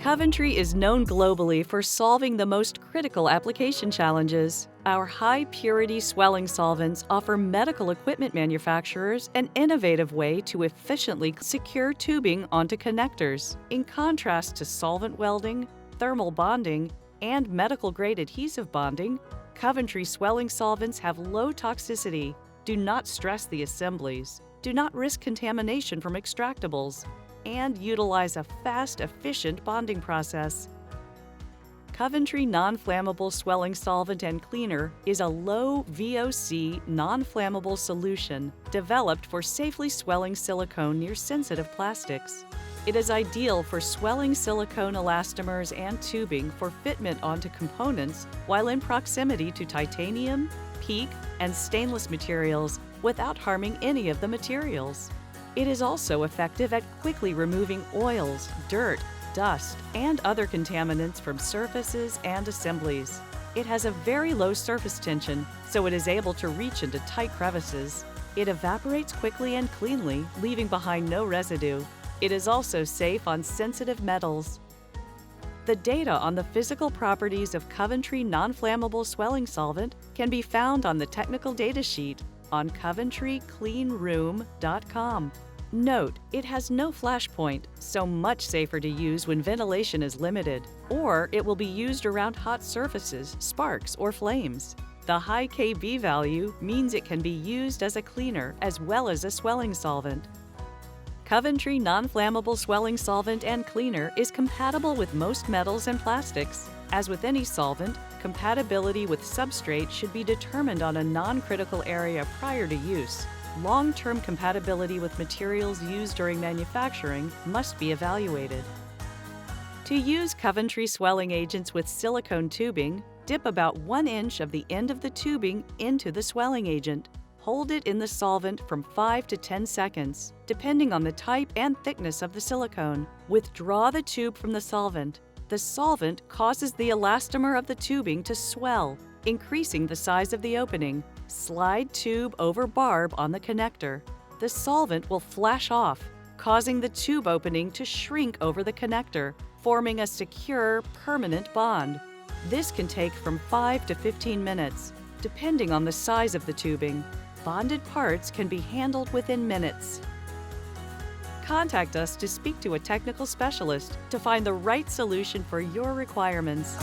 Coventry is known globally for solving the most critical application challenges. Our high-purity swelling solvents offer medical equipment manufacturers an innovative way to efficiently secure tubing onto connectors. In contrast to solvent welding, thermal bonding, and medical-grade adhesive bonding, Coventry swelling solvents have low toxicity, do not stress the assemblies, do not risk contamination from extractables, and utilize a fast, efficient bonding process. Coventry Nonflammable Swelling Solvent and Cleaner is a low-VOC non-flammable solution developed for safely swelling silicone near sensitive plastics. It is ideal for swelling silicone elastomers and tubing for fitment onto components while in proximity to titanium, PEEK, and stainless materials without harming any of the materials. It is also effective at quickly removing oils, dirt, dust, and other contaminants from surfaces and assemblies. It has a very low surface tension, so it is able to reach into tight crevices. It evaporates quickly and cleanly, leaving behind no residue. It is also safe on sensitive metals. The data on the physical properties of Coventry Non-Flammable Swelling Solvent can be found on the technical data sheet on coventrycleanroom.com. Note, it has no flash point, so much safer to use when ventilation is limited, or it will be used around hot surfaces, sparks, or flames. The high Kb value means it can be used as a cleaner as well as a swelling solvent. Coventry Non-Flammable Swelling Solvent and Cleaner is compatible with most metals and plastics. As with any solvent, compatibility with substrate should be determined on a non-critical area prior to use. Long-term compatibility with materials used during manufacturing must be evaluated. To use Coventry swelling agents with silicone tubing, dip about 1 inch of the end of the tubing into the swelling agent. Hold it in the solvent from 5 to 10 seconds, depending on the type and thickness of the silicone. Withdraw the tube from the solvent. The solvent causes the elastomer of the tubing to swell, increasing the size of the opening. Slide tube over barb on the connector. The solvent will flash off, causing the tube opening to shrink over the connector, forming a secure, permanent bond. This can take from 5 to 15 minutes, depending on the size of the tubing. Bonded parts can be handled within minutes. Contact us to speak to a technical specialist to find the right solution for your requirements.